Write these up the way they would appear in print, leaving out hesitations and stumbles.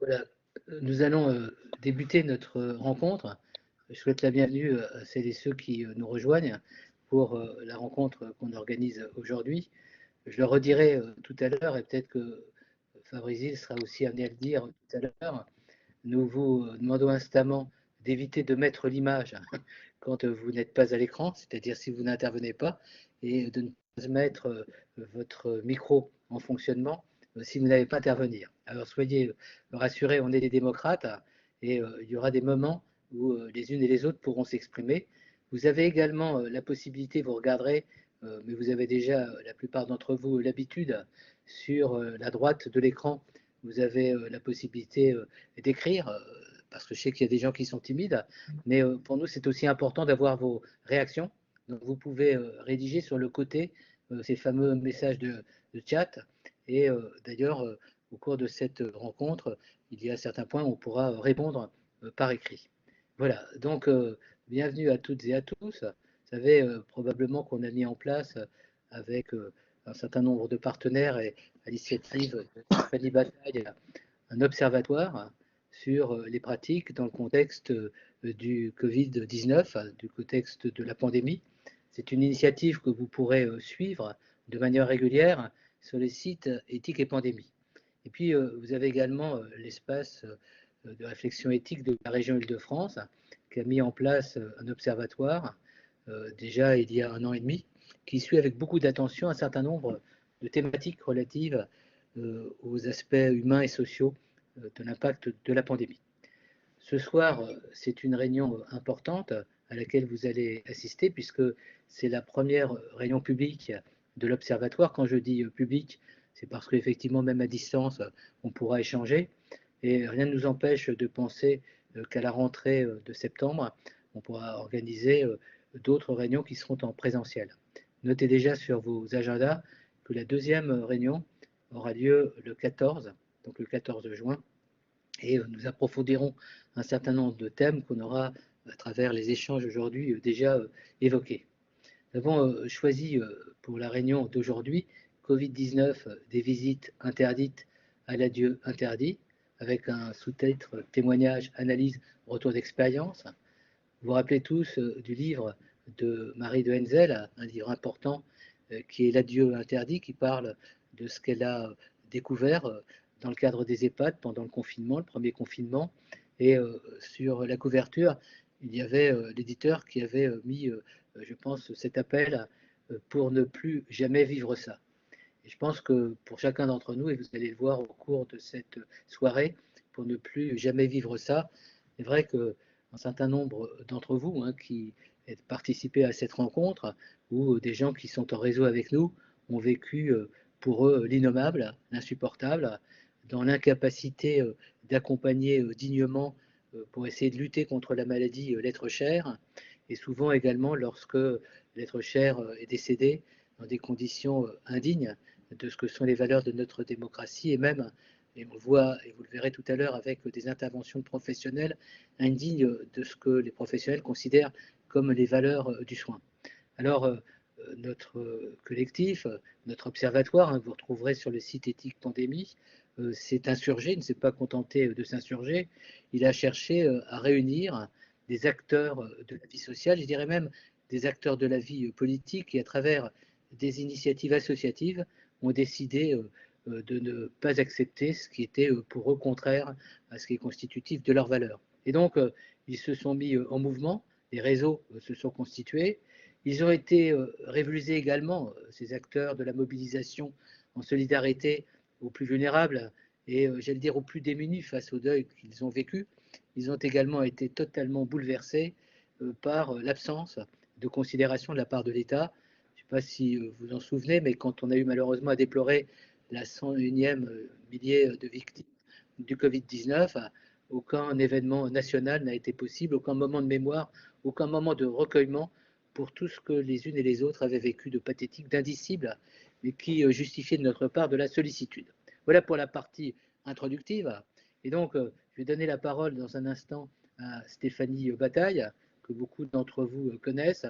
Voilà, nous allons débuter notre rencontre. Je souhaite la bienvenue à celles et ceux qui nous rejoignent pour la rencontre qu'on organise aujourd'hui. Je le redirai tout à l'heure et peut-être que Fabrizi sera aussi amené à le dire tout à l'heure. Nous vous demandons instamment d'éviter de mettre l'image quand vous n'êtes pas à l'écran, c'est-à-dire si vous n'intervenez pas, et de ne pas mettre votre micro en fonctionnement si vous n'avez pas à intervenir. Alors soyez rassurés, on est des démocrates et il y aura des moments où les unes et les autres pourront s'exprimer. Vous avez également la possibilité, vous regarderez, mais vous avez déjà, la plupart d'entre vous, l'habitude, sur la droite de l'écran, vous avez la possibilité d'écrire, parce que je sais qu'il y a des gens qui sont timides, mais pour nous, c'est aussi important d'avoir vos réactions. Donc, vous pouvez rédiger sur le côté ces fameux messages de chat. Et d'ailleurs, au cours de cette rencontre, il y a certains points où on pourra répondre par écrit. Voilà, donc bienvenue à toutes et à tous. Vous savez probablement qu'on a mis en place avec un certain nombre de partenaires et à l'initiative de Stéphanie Bataille un observatoire sur les pratiques dans le contexte du Covid-19, du contexte de la pandémie. C'est une initiative que vous pourrez suivre de manière régulière sur les sites éthique et pandémie. Et puis, vous avez également l'espace de réflexion éthique de la région Île-de-France qui a mis en place un observatoire déjà il y a 1 an et demi, qui suit avec beaucoup d'attention un certain nombre de thématiques relatives aux aspects humains et sociaux de l'impact de la pandémie. Ce soir, c'est une réunion importante à laquelle vous allez assister puisque c'est la première réunion publique de l'Observatoire. Quand je dis public, c'est parce qu'effectivement, même à distance, on pourra échanger. Et rien ne nous empêche de penser qu'à la rentrée de septembre, on pourra organiser d'autres réunions qui seront en présentiel. Notez déjà sur vos agendas que la deuxième réunion aura lieu le 14, donc le 14 juin, et nous approfondirons un certain nombre de thèmes qu'on aura à travers les échanges aujourd'hui déjà évoqués. Nous avons choisi pour la réunion d'aujourd'hui Covid-19, des visites interdites à l'adieu interdit, avec un sous-titre témoignage, analyse, retour d'expérience. Vous vous rappelez tous du livre de Marie de Henzel, un livre important qui est L'adieu interdit, qui parle de ce qu'elle a découvert dans le cadre des EHPAD pendant le confinement, le premier confinement. Et sur la couverture, il y avait l'éditeur qui avait mis, je pense, cet appel pour ne plus jamais vivre ça. Et je pense que pour chacun d'entre nous, et vous allez le voir au cours de cette soirée, pour ne plus jamais vivre ça, c'est vrai qu'un certain nombre d'entre vous qui participé à cette rencontre, ou des gens qui sont en réseau avec nous, ont vécu pour eux l'innommable, l'insupportable, dans l'incapacité d'accompagner dignement pour essayer de lutter contre la maladie l'être cher, et souvent également lorsque l'être cher est décédé dans des conditions indignes de ce que sont les valeurs de notre démocratie, et même, et on le voit, et vous le verrez tout à l'heure, avec des interventions professionnelles indignes de ce que les professionnels considèrent comme les valeurs du soin. Alors, notre collectif, notre observatoire, vous retrouverez sur le site Éthique Pandémie, s'est insurgé, il ne s'est pas contenté de s'insurger, il a cherché à réunir des acteurs de la vie sociale, je dirais même des acteurs de la vie politique, et à travers des initiatives associatives, ont décidé de ne pas accepter ce qui était pour eux contraire à ce qui est constitutif de leurs valeurs. Et donc, ils se sont mis en mouvement, les réseaux se sont constitués, ils ont été révélés également, ces acteurs de la mobilisation en solidarité aux plus vulnérables et, j'allais dire, aux plus démunis face au deuil qu'ils ont vécu. Ils ont également été totalement bouleversés par l'absence de considération de la part de l'État. Je ne sais pas si vous en souvenez, mais quand on a eu malheureusement à déplorer la 101e millier de victimes du Covid-19, aucun événement national n'a été possible, aucun moment de mémoire, aucun moment de recueillement pour tout ce que les unes et les autres avaient vécu de pathétique, d'indicible, mais qui justifiait de notre part de la sollicitude. Voilà pour la partie introductive. Et donc, je vais donner la parole dans un instant à Stéphanie Bataille, que beaucoup d'entre vous connaissent.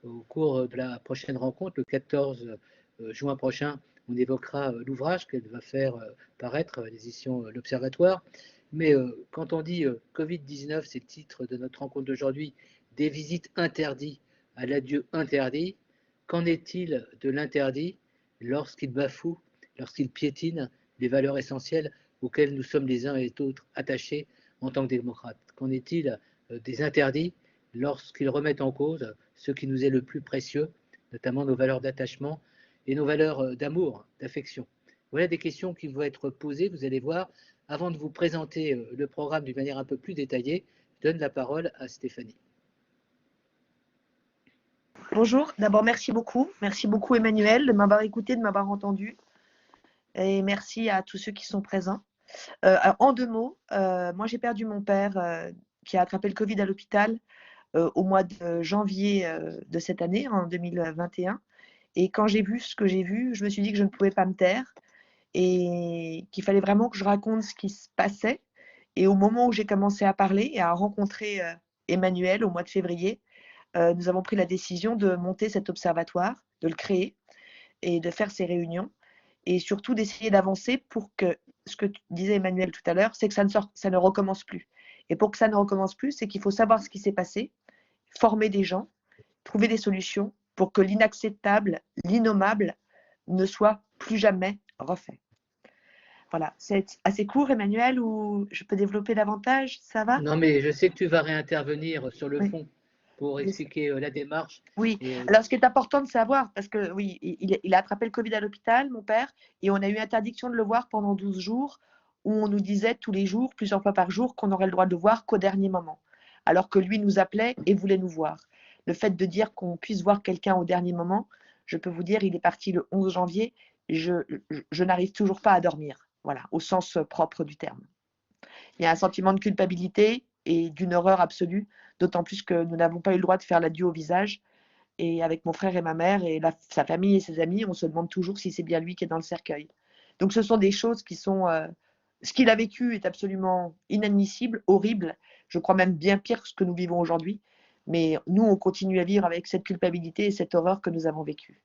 Au cours de la prochaine rencontre, le 14 juin prochain, on évoquera l'ouvrage qu'elle va faire paraître à l'édition L'Observatoire. Mais quand on dit Covid-19, c'est le titre de notre rencontre d'aujourd'hui, des visites interdites à l'adieu interdit, qu'en est-il de l'interdit lorsqu'il bafoue, lorsqu'il piétine les valeurs essentielles auxquelles nous sommes les uns et les autres attachés en tant que démocrates? Qu'en est-il des interdits lorsqu'ils remettent en cause ce qui nous est le plus précieux, notamment nos valeurs d'attachement et nos valeurs d'amour, d'affection? Voilà des questions qui vont être posées, vous allez voir. Avant de vous présenter le programme d'une manière un peu plus détaillée, je donne la parole à Stéphanie. Bonjour, d'abord merci beaucoup Emmanuel de m'avoir écouté, de m'avoir entendu et merci à tous ceux qui sont présents. En 2 mots, moi j'ai perdu mon père qui a attrapé le Covid à l'hôpital au mois de janvier de cette année, en 2021. Et quand j'ai vu ce que j'ai vu, je me suis dit que je ne pouvais pas me taire et qu'il fallait vraiment que je raconte ce qui se passait. Et au moment où j'ai commencé à parler et à rencontrer Emmanuel au mois de février, nous avons pris la décision de monter cet observatoire, de le créer et de faire ces réunions et surtout d'essayer d'avancer pour que, ce que disait Emmanuel tout à l'heure, c'est que ça ne recommence plus. Et pour que ça ne recommence plus, c'est qu'il faut savoir ce qui s'est passé, former des gens, trouver des solutions pour que l'inacceptable, l'innommable ne soit plus jamais refait. Voilà, c'est assez court, Emmanuel, ou je peux développer davantage, ça va? Non, mais je sais que tu vas réintervenir sur le Oui. fond pour expliquer la démarche. Oui, Et, alors ce qui est important de savoir, parce que oui, il a attrapé le Covid à l'hôpital, mon père, et on a eu interdiction de le voir pendant 12 jours, où on nous disait tous les jours, plusieurs fois par jour, qu'on aurait le droit de le voir qu'au dernier moment, alors que lui nous appelait et voulait nous voir. Le fait de dire qu'on puisse voir quelqu'un au dernier moment, je peux vous dire, il est parti le 11 janvier, je n'arrive toujours pas à dormir, voilà, au sens propre du terme. Il y a un sentiment de culpabilité et d'une horreur absolue, d'autant plus que nous n'avons pas eu le droit de faire l'adieu au visage. Et avec mon frère et ma mère et sa famille et ses amis, on se demande toujours si c'est bien lui qui est dans le cercueil. Donc ce sont des choses qui sont... ce qu'il a vécu est absolument inadmissible, horrible, je crois même bien pire que ce que nous vivons aujourd'hui. Mais nous, on continue à vivre avec cette culpabilité et cette horreur que nous avons vécue.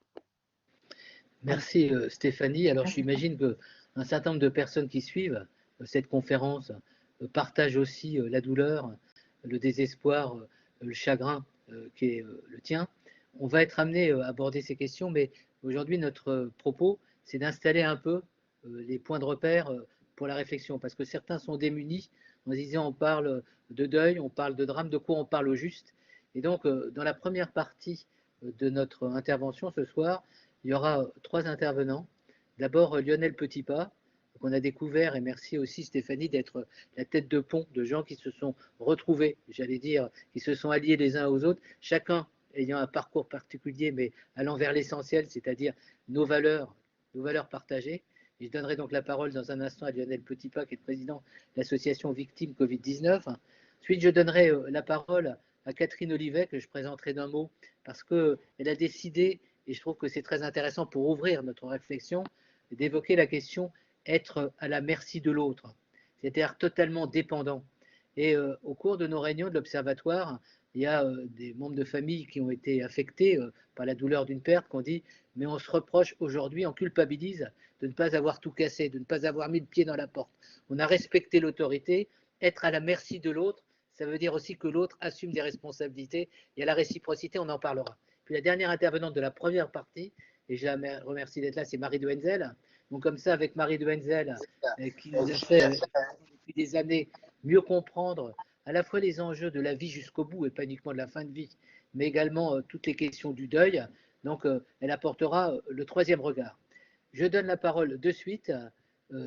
merci Stéphanie. Alors j'imagine qu'un certain nombre de personnes qui suivent cette conférence partagent aussi la douleur, le désespoir, le chagrin qui est le tien. On va être amené à aborder ces questions, mais aujourd'hui notre propos, c'est d'installer un peu les points de repère pour la réflexion, parce que certains sont démunis en disant on parle de deuil, on parle de drame, de quoi on parle au juste. Et donc dans la première partie de notre intervention ce soir, il y aura 3 intervenants. D'abord Lionel Petitpas, qu'on a découvert, et merci aussi Stéphanie d'être la tête de pont de gens qui se sont retrouvés, j'allais dire, qui se sont alliés les uns aux autres, chacun ayant un parcours particulier, mais allant vers l'essentiel, c'est-à-dire nos valeurs partagées. Et je donnerai donc la parole dans un instant à Lionel Petitpas, qui est le président de l'association Victimes Covid-19. Ensuite, je donnerai la parole à Catherine Olivet, que je présenterai d'un mot, parce qu'elle a décidé, et je trouve que c'est très intéressant pour ouvrir notre réflexion, d'évoquer la question être à la merci de l'autre, c'est-à-dire totalement dépendant. Et au cours de nos réunions de l'Observatoire, il y a des membres de famille qui ont été affectés par la douleur d'une perte, qui ont dit mais on se reproche aujourd'hui, on culpabilise de ne pas avoir tout cassé, de ne pas avoir mis le pied dans la porte. On a respecté l'autorité, être à la merci de l'autre, ça veut dire aussi que l'autre assume des responsabilités. Il y a la réciprocité, on en parlera. Puis la dernière intervenante de la première partie, et je la remercie d'être là, c'est Marie de Wenzel. Donc comme ça, avec Marie de Wenzel, qui nous a fait depuis des années mieux comprendre à la fois les enjeux de la vie jusqu'au bout et pas uniquement de la fin de vie, mais également toutes les questions du deuil. Donc elle apportera le 3e regard. Je donne la parole de suite,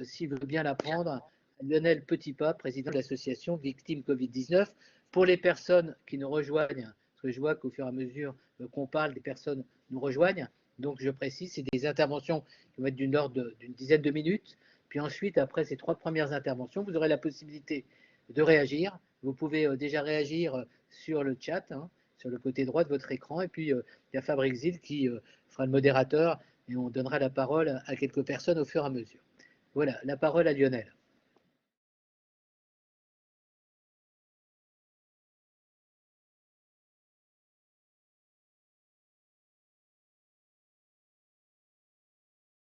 s'il veut bien la prendre, à Lionel Petitpas, président de l'association Victimes Covid-19. Pour les personnes qui nous rejoignent, parce que je vois qu'au fur et à mesure qu'on parle, des personnes nous rejoignent, donc je précise, c'est des interventions qui vont être d'une ordre d'une dizaine de minutes. Puis ensuite, après ces 3 premières interventions, vous aurez la possibilité de réagir. Vous pouvez déjà réagir sur le chat, hein, sur le côté droit de votre écran. Et puis, il y a Fabrice Zil qui fera le modérateur et on donnera la parole à quelques personnes au fur et à mesure. Voilà, la parole à Lionel.